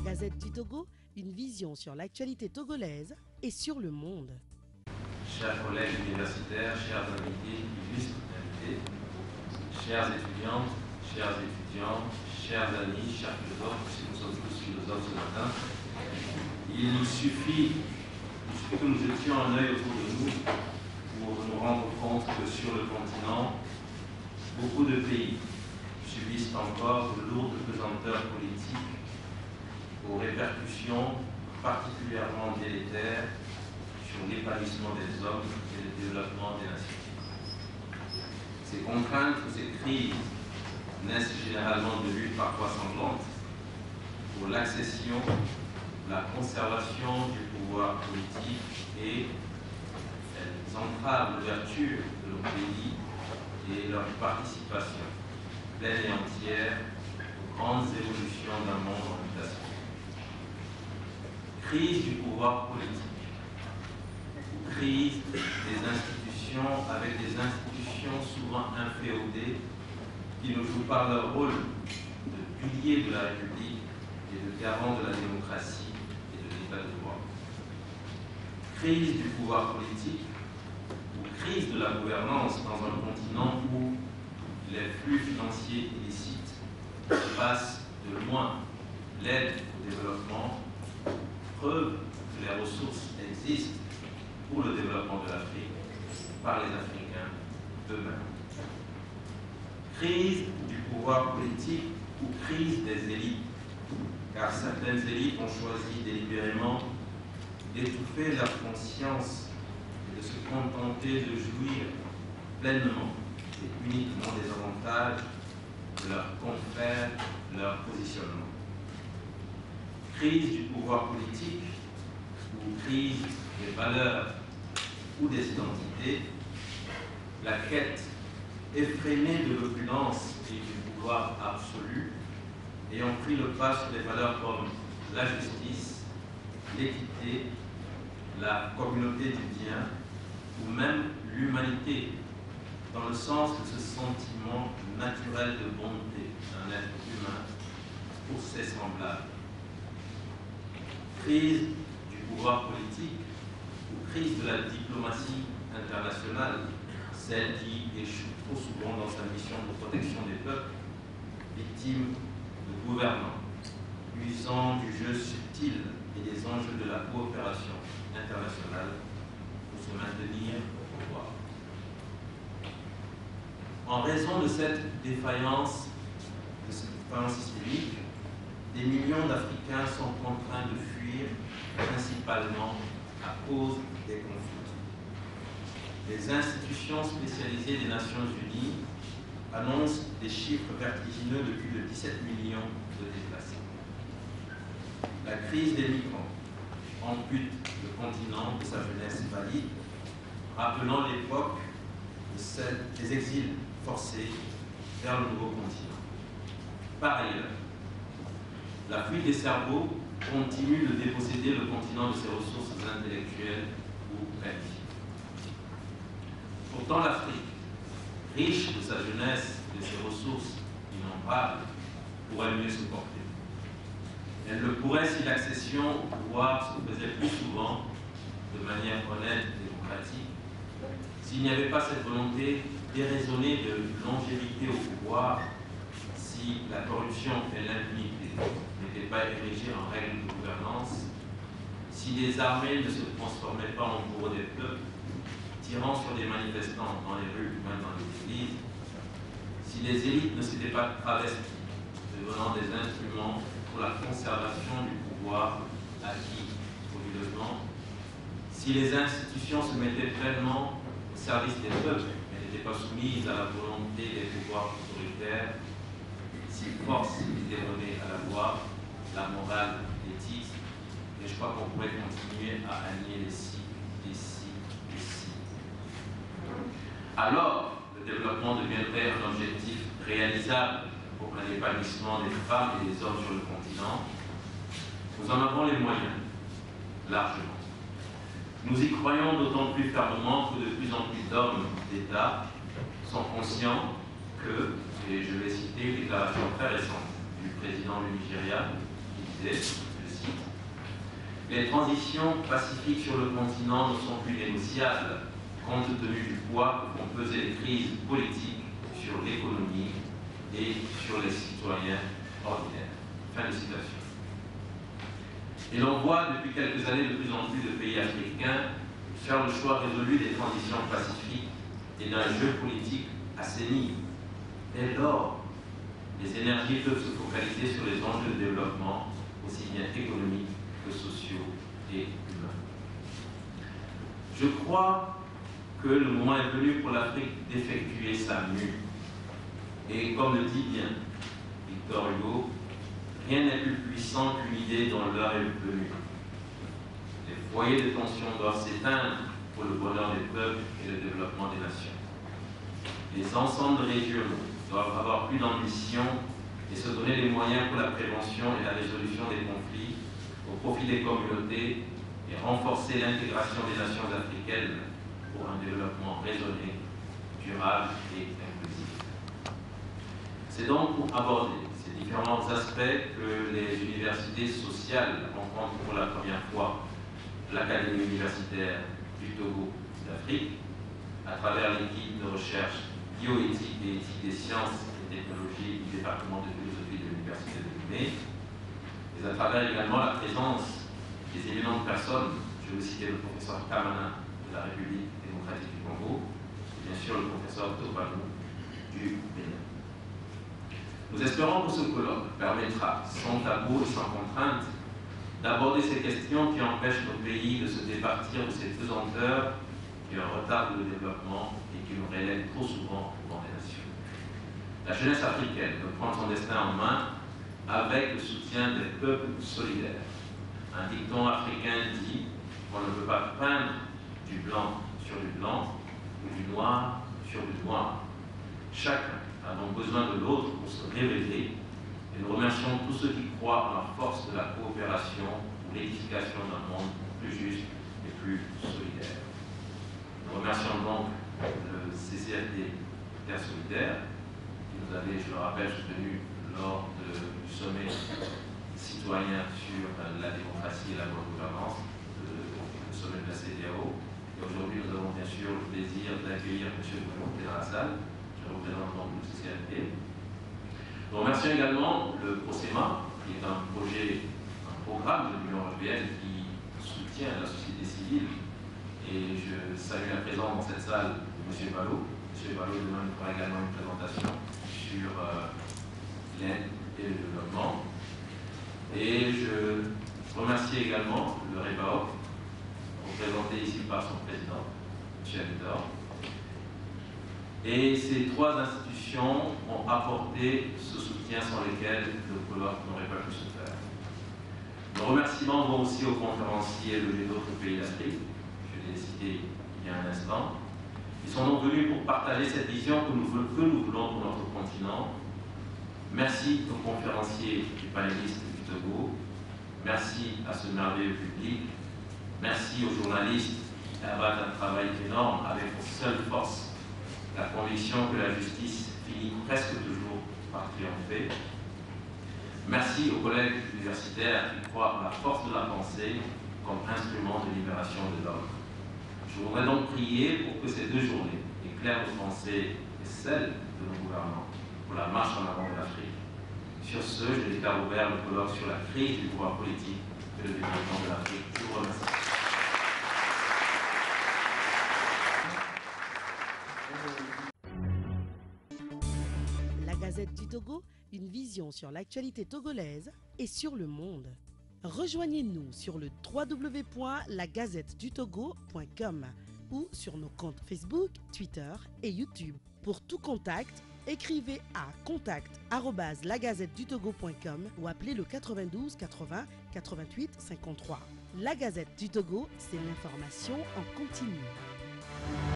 Gazette du Togo, une vision sur l'actualité togolaise et sur le monde. Chers collègues universitaires, chers invités, illustres invités, chères étudiantes, chers étudiants, chers amis, chers philosophes, si nous sommes tous philosophes ce matin, il nous suffit que nous jetions un œil autour de nous pour nous rendre compte que sur le continent, beaucoup de pays subissent encore de lourdes pesanteurs politiques aux répercussions particulièrement délétères sur l'épanouissement des hommes et le développement des nations. Ces contraintes ou ces crises naissent généralement de luttes parfois sanglantes pour l'accession, la conservation du pouvoir politique et elles entravent l'ouverture de nos pays et leur participation pleine et entière aux grandes évolutions d'un monde en mutation. Crise du pouvoir politique, crise des institutions avec des institutions souvent inféodées qui ne jouent pas leur rôle de pilier de la République et de garant de la démocratie et de l'état de droit. Crise du pouvoir politique ou crise de la gouvernance dans un continent où les flux financiers illicites passent de loin l'aide au développement, preuve que les ressources existent pour le développement de l'Afrique par les Africains eux-mêmes. Crise du pouvoir politique ou crise des élites, car certaines élites ont choisi délibérément d'étouffer leur conscience et de se contenter de jouir pleinement et uniquement des avantages de leur confère, leur positionnement. Crise du pouvoir politique ou crise des valeurs ou des identités, la quête effrénée de l'opulence et du pouvoir absolu ayant pris le pas sur des valeurs comme la justice, l'équité, la communauté du bien ou même l'humanité, dans le sens de ce sentiment naturel de bonté d'un être humain pour ses semblables. Crise du pouvoir politique ou crise de la diplomatie internationale, celle qui échoue trop souvent dans sa mission de protection des peuples, victime de gouvernants, usant du jeu subtil et des enjeux de la coopération internationale pour se maintenir au pouvoir. En raison de cette défaillance systémique, des millions d'Africains sont contraints de fuir, principalement à cause des conflits. Les institutions spécialisées des Nations Unies annoncent des chiffres vertigineux de plus de 17 millions de déplacés. La crise des migrants ampute le continent de sa jeunesse valide, rappelant l'époque des exils forcés vers le nouveau continent. Par ailleurs, la fuite des cerveaux continue de déposséder le continent de ses ressources intellectuelles ou qualifiées. Pourtant, l'Afrique, riche de sa jeunesse et de ses ressources innombrables, pourrait mieux se porter. Elle le pourrait si l'accession au pouvoir se faisait plus souvent de manière honnête et démocratique, s'il n'y avait pas cette volonté déraisonnée de longévité au pouvoir, si la corruption et l'impunité n'étaient pas érigées en règle de gouvernance, si les armées ne se transformaient pas en bourreaux des peuples, tirant sur des manifestants dans les rues, même dans les églises, si les élites ne s'étaient pas travesties, devenant des instruments pour la conservation du pouvoir acquis frauduleusement, si les institutions se mettaient pleinement au service des peuples et n'étaient pas soumises à la volonté des pouvoirs autoritaires, si force était donnée à la loi, la morale, l'éthique, et je crois qu'on pourrait continuer à allier les si, les si, les si. Alors, le développement deviendrait un objectif réalisable pour un épanouissement des femmes et des hommes sur le continent. Nous en avons les moyens, largement. Nous y croyons d'autant plus fermement que de plus en plus d'hommes d'État sont conscients que, et je vais citer une déclaration très récente du président du Nigeria, qui disait cite, les transitions pacifiques sur le continent ne sont plus négociables compte tenu du poids que font peser les crises politiques sur l'économie et sur les citoyens ordinaires. Fin de citation. Et l'on voit depuis quelques années de plus en plus de pays africains faire le choix résolu des transitions pacifiques et d'un jeu politique assaini. Dès lors, les énergies peuvent se focaliser sur les enjeux de développement, aussi bien économiques que sociaux et humains. Je crois que le moment est venu pour l'Afrique d'effectuer sa mue. Et comme le dit bien Victor Hugo, rien n'est plus puissant qu'une idée dont l'heure est venue. Les foyers de tension doivent s'éteindre pour le bonheur des peuples et le développement des nations. Les ensembles régionaux doivent avoir plus d'ambition et se donner les moyens pour la prévention et la résolution des conflits au profit des communautés et renforcer l'intégration des nations africaines pour un développement raisonné, durable et inclusif. C'est donc pour aborder ces différents aspects que les universités sociales rencontrent pour la première fois l'Académie universitaire du Togo d'Afrique à travers l'équipe de recherche bioéthique et éthique des sciences et technologies du département de philosophie de l'Université de Guinée, et à travers également la présence des éminentes personnes, je veux citer le professeur Kamana de la République démocratique du Congo, et bien sûr le professeur Topano du Bénin. Nous espérons que ce colloque permettra, sans tabou et sans contrainte, d'aborder ces questions qui empêchent nos pays de se départir de ces pesanteurs qui retardent le développement et qui nous relèvent trop souvent au banc des nations. La jeunesse africaine peut prendre son destin en main avec le soutien des peuples solidaires. Un dicton africain dit qu'on ne peut pas peindre du blanc sur du blanc ou du noir sur du noir. Chacun a donc besoin de l'autre pour se révéler, et nous remercions tous ceux qui croient en la force de la coopération pour l'édification d'un monde plus juste et plus solidaire. Nous remercions donc le CCFD Terre Solidaire, qui nous avait, je le rappelle, soutenu lors du sommet citoyen sur la démocratie et la bonne gouvernance, le sommet de la CEDEAO. Et aujourd'hui, nous avons bien sûr le plaisir d'accueillir M. Boulon qui est dans la salle, qui représente donc le CCFD. Nous remercions également le PROSEMA, qui est un programme de l'Union européenne qui soutient la société civile. Et je salue la présence dans cette salle de M. Ballot. M. Ballot demain nous fera également une présentation sur l'aide et le développement. Et je remercie également le REBAOC, représenté ici par son président, M. Victor. Et ces trois institutions ont apporté ce soutien sans lequel le colloque n'aurait pas pu se faire. Nos remerciements vont aussi aux conférenciers élevés d'autres pays d'Afrique, je l'ai cité il y a un instant. Ils sont donc venus pour partager cette vision que nous voulons pour notre continent. Merci aux conférenciers et panélistes du Togo. Merci à ce merveilleux public. Merci aux journalistes qui abattent un travail énorme avec pour seule force la conviction que la justice finit presque toujours par triompher. Merci aux collègues universitaires qui croient en la force de la pensée comme instrument de libération de l'homme. Je voudrais donc prier pour que ces deux journées éclairent nos pensées et celles de nos gouvernants pour la marche en avant de l'Afrique. Sur ce, je déclare ouvert le colloque sur la crise du pouvoir politique et le développement de l'Afrique. Je vous remercie. La Gazette du Togo, une vision sur l'actualité togolaise et sur le monde. Rejoignez-nous sur le www.lagazettedutogo.com ou sur nos comptes Facebook, Twitter et YouTube. Pour tout contact, écrivez à contact@lagazettedutogo.com ou appelez le 92 80 88 53. La Gazette du Togo, c'est l'information en continu.